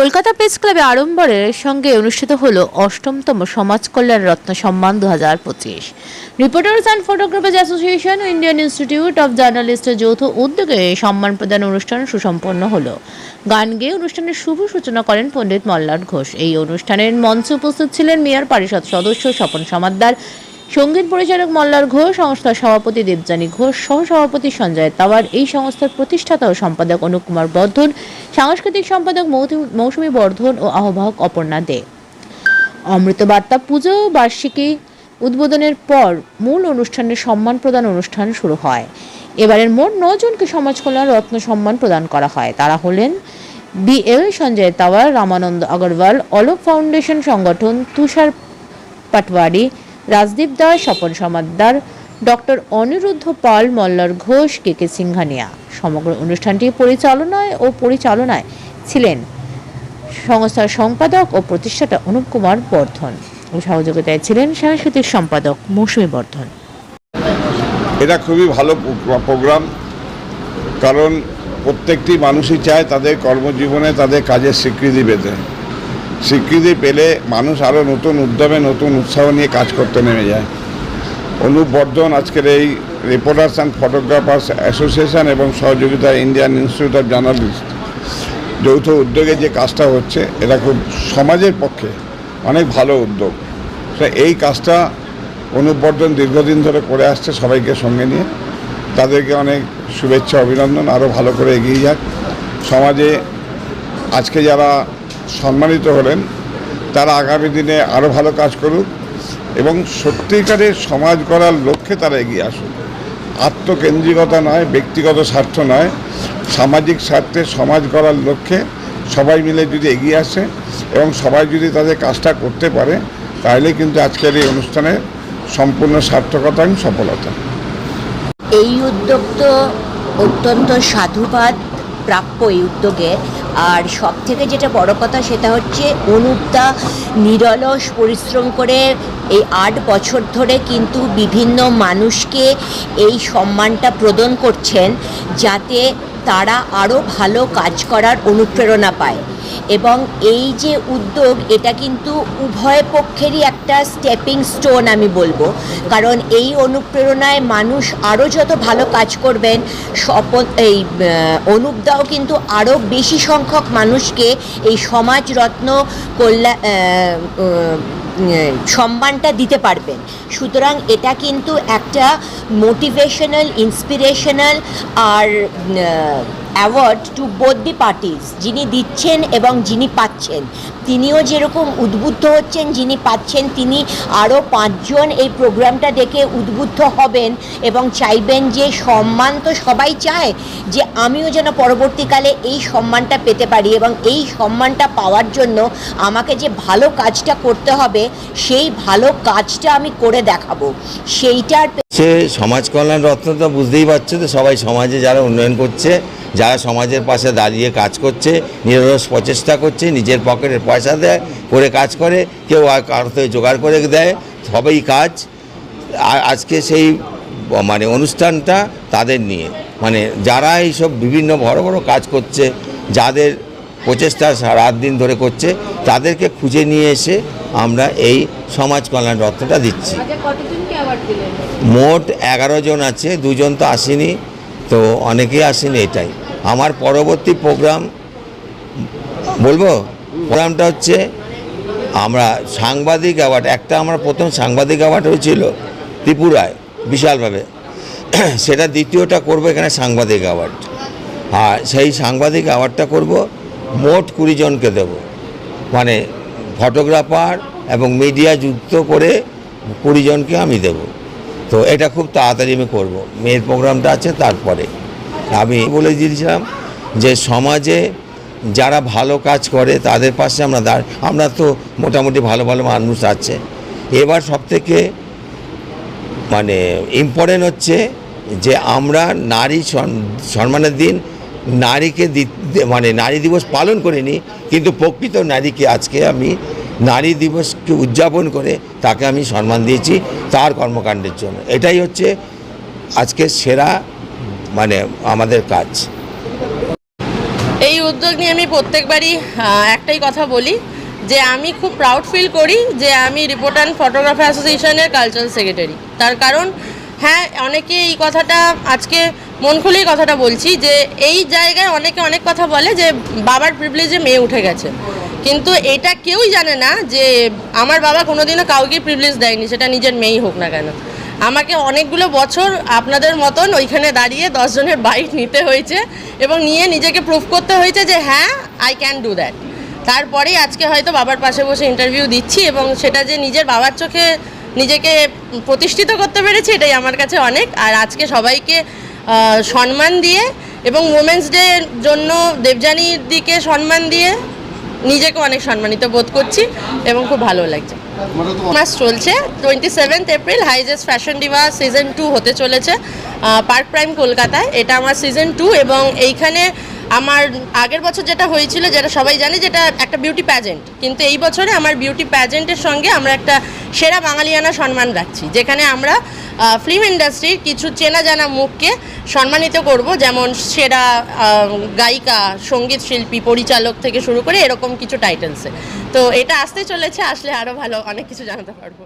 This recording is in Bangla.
কলকাতা প্রেস ক্লাবে আড়ম্বরের সঙ্গে অনুষ্ঠিত হলো ৮ম সমাজ কল্যাণ রত্ন সম্মান ২০২৫। রিপোর্টার্স অ্যান্ড ফটোগ্রাফার্স অ্যাসোসিয়েশন ও ইন্ডিয়ান ইনস্টিটিউট অফ জার্নালিস্টের যৌথ উদ্যোগে সম্মান প্রদান অনুষ্ঠান সুসম্পন্ন হলো। গান গেয়ে অনুষ্ঠানের শুভ সূচনা করেন পণ্ডিত মল্লার ঘোষ। এই অনুষ্ঠানের মঞ্চে উপস্থিত ছিলেন মেয়র পরিষদ সদস্য স্বপন সমাদ্দার, সঙ্গীত পরিচালক মল্লার ঘোষ, সংস্থার সভাপতি দেবযানী ঘোষ, সহসভাপতি সঞ্জয় তাওয়ার, এই সংস্থার প্রতিষ্ঠাতা ও সম্পাদক অনুপ কুমার বর্ধন, সাংস্কৃতিক সম্পাদক মৌসুমী বর্ধন ও আহ্বায়ক অপর্ণা দে। অমৃতবার্তা পুজো বার্ষিকী উদ্বোধনের পর মূল অনুষ্ঠানের সম্মান প্রদান অনুষ্ঠান শুরু হয়। এবারের মোট 9 জনকে সমাজ কল্যাণ রত্ন সম্মান প্রদান করা হয়। তারা হলেন BL সঞ্জয় তাওয়ার, রামানন্দ আগরওয়াল, অলোক ফাউন্ডেশন সংগঠন, তুষার পাটওয়ারি, রাজদীপ দাস, স্বপন সমাদ্দার, ডক্টর অনিরুদ্ধ পাল, মল্লার ঘোষ, KK সিংঘানিয়া। সমগ্র অনুষ্ঠানটি পরিচালনায় ছিলেন সংস্থার সম্পাদক ও প্রতিষ্ঠাতা অনুপ কুমার বর্ধন ও সহযোগিতায় ছিলেন সাংস্কৃতিক সম্পাদক মৌসুমী বর্ধন। এটা খুবই ভালো প্রোগ্রাম, কারণ প্রত্যেকটি মানুষই চায় তাদের কর্মজীবনে তাদের কাজের স্বীকৃতি পেলে মানুষ আরও নতুন উদ্যমে নতুন উৎসাহ নিয়ে কাজ করতে নেমে যায়। অনুপ বর্ধন আজকের এই রিপোর্টার্স অ্যান্ড ফটোগ্রাফার্স অ্যাসোসিয়েশন এবং সহযোগিতায় ইন্ডিয়ান ইনস্টিটিউট অফ জার্নালিস্ট যৌথ উদ্যোগে যে কাজটা হচ্ছে, এটা খুব সমাজের পক্ষে অনেক ভালো উদ্যোগ। এই কাজটা অনুপ বর্ধন দীর্ঘদিন ধরে করে আসছে সবাইকে সঙ্গে নিয়ে। তাদেরকে অনেক শুভেচ্ছা, অভিনন্দন, আরও ভালো করে এগিয়ে যাক। সমাজে আজকে যারা সম্মানিত হলেন তারা আগামী দিনে আরও ভালো কাজ করুক এবং সত্যিকারের সমাজ গড়ার লক্ষ্যে তারা এগিয়ে আসুক। আত্মকেন্দ্রিকতা নয়, ব্যক্তিগত স্বার্থ নয়, সামাজিক স্বার্থে সমাজ গড়ার লক্ষ্যে সবাই মিলে যদি এগিয়ে আসে এবং সবাই যদি তাদের কাজটা করতে পারে, তাহলে কিন্তু আজকের এই অনুষ্ঠানের সম্পূর্ণ সার্থকতা এবং সফলতা। এই উদ্যোগ তো অত্যন্ত সাধুবাদ প্রাপ্য এই উদ্যোগে। আর সব থেকে যেটা বড় কথা সেটা হচ্ছে অনুপদা নিরলস পরিশ্রম করে এই 8 বছর ধরে কিন্তু বিভিন্ন মানুষকে এই সম্মানটা প্রদান করছেন, যাতে তারা আরও ভালো কাজ করার অনুপ্রেরণা পায়। এবং এই যে উদ্যোগ, এটা কিন্তু উভয় পক্ষেরই একটা স্টেপিং স্টোন আমি বলবো, কারণ এই অনুপ্রেরণায় মানুষ আরও যত ভালো কাজ করবেন, অনুপদাও কিন্তু আরও বেশি সংখ্যক মানুষকে এই সমাজরত্ন সম্মানটা দিতে পারবেন। সুতরাং এটা কিন্তু একটা মোটিভেশনাল, ইন্সপিরেশনাল আর award to both the parties. যিনি দিচ্ছেন এবং যিনি পাচ্ছেন, তিনিও যেরকম উদ্বুদ্ধ হচ্ছেন, যিনি পাচ্ছেন তিনি আরও 5 জন এই প্রোগ্রামটা দেখে উদ্বুদ্ধ হবেন এবং চাইবেন যে সম্মান তো সবাই চায়, যে আমিও যেন পরবর্তীকালে এই সম্মানটা পেতে পারি এবং এই সম্মানটা পাওয়ার জন্য আমাকে যে ভালো কাজটা করতে হবে, সেই ভালো কাজটা আমি করে দেখাবো। সেইটার সে সমাজ কল্যাণ রত্ন তো বুঝতেই পারছে, তো সবাই সমাজে যারা উন্নয়ন করছে, যারা সমাজের পাশে দাঁড়িয়ে কাজ করছে, নিরলস প্রচেষ্টা করছে, নিজের পকেটের পয়সা দেয় করে কাজ করে, কেউ কারো থেকে জোগাড় করে দেয়, সবাই কাজ। আর আজকে সেই অনুষ্ঠানটা তাদের নিয়ে, যারা এইসব বিভিন্ন বড় বড় কাজ করছে, যাদের প্রচেষ্টা রাত দিন ধরে করছে, তাদেরকে খুঁজে নিয়ে এসে আমরা এই সমাজ কল্যাণ রত্নটা দিচ্ছি। মোট 11 জন আছে, 2 জন তো আসেনি, তো অনেকেই আসেনি। এটাই আমার পরবর্তী প্রোগ্রাম বলবো। প্রোগ্রামটা হচ্ছে আমরা সাংবাদিক অ্যাওয়ার্ড, একটা আমরা প্রথম সাংবাদিক অ্যাওয়ার্ড হয়েছিল ত্রিপুরায় বিশালভাবে, সেটা দ্বিতীয়টা করব এখানে সাংবাদিক অ্যাওয়ার্ড। আর সেই সাংবাদিক অ্যাওয়ার্ডটা করব মোট 20 জনকে দেব, ফটোগ্রাফার এবং মিডিয়া যুক্ত করে 20 জনকে আমি দেব। তো এটা খুব তাড়াতাড়ি আমি করবো। মেয়ের প্রোগ্রামটা আছে তারপরে। আমি বলে দিয়েছিলাম যে সমাজে যারা ভালো কাজ করে তাদের পাশে আমরা তো মোটামুটি ভালো ভালো মানুষ আছে। এবার সবথেকে ইম্পর্টেন্ট হচ্ছে যে আমরা নারী সম্মানের দিন নারীকে নারী দিবস পালন করিনি, কিন্তু প্রকৃত নারীকে আজকে আমি নারী দিবসকে উদযাপন করে তাকে আমি সম্মান দিয়েছি তার কর্মকাণ্ডের জন্য। এটাই হচ্ছে আজকে সেরা আমাদের কাজ। এই উদ্যোগ নিয়ে আমি প্রত্যেকবারই একটাই কথা বলি যে আমি খুব প্রাউড ফিল করি যে আমি রিপোর্টার অ্যান্ড ফটোগ্রাফার অ্যাসোসিয়েশনের কালচারাল সেক্রেটারি। তার কারণ হ্যাঁ, অনেকে এই কথাটা আজকে মন খুলেই কথাটা বলছি যে এই জায়গায় অনেকে অনেক কথা বলে যে বাবার প্রিভিলেজে মেয়ে উঠে গেছে, কিন্তু এটা কেউই জানে না যে আমার বাবা কোনোদিনও কাউকে প্রিভিলেজ দেয়নি, সেটা নিজের মেয়েই হোক না কেন। আমাকে অনেকগুলো বছর আপনাদের মতন ওইখানে দাঁড়িয়ে 10 জনের বাইট নিতে হয়েছে এবং নিয়ে নিজেকে প্রুভ করতে হয়েছে যে হ্যাঁ, আই ক্যান ডু দ্যাট। তারপরেই আজকে হয়তো বাবার পাশে বসে ইন্টারভিউ দিচ্ছি এবং সেটা যে নিজের বাবার চোখে নিজেকে প্রতিষ্ঠিত করতে পেরেছি, এটাই আমার কাছে অনেক। আর আজকে সবাইকে সম্মান দিয়ে এবং উমেন্স ডের জন্য দেবযানীর দিকে সম্মান দিয়ে নিজেকে অনেক সম্মানিত বোধ করছি এবং খুব ভালো লাগছে। মাস চলছে, 27 এপ্রিল হাইজেস্ট ফ্যাশন ডিভা সিজন 2 হতে চলেছে পার্ক প্রাইম কলকাতায়। এটা আমার সিজন 2 এবং এইখানে আমার আগের বছর যেটা হয়েছিল, যেটা সবাই জানে, যেটা একটা বিউটি প্যাজেন্ট, কিন্তু এই বছরে আমার বিউটি প্যাজেন্টের সঙ্গে আমরা একটা সেরা বাঙালিয়ানা সম্মান রাখছি, যেখানে আমরা ফিল্ম ইন্ডাস্ট্রির কিছু চেনা জানা মুখকে সম্মানিত করব, যেমন সেরা গায়িকা, সঙ্গীত শিল্পী, পরিচালক থেকে শুরু করে এরকম কিছু টাইটেলসে। তো এটা আসতে চলেছে, আসলে আরও ভালো অনেক কিছু জানাতে পারবো।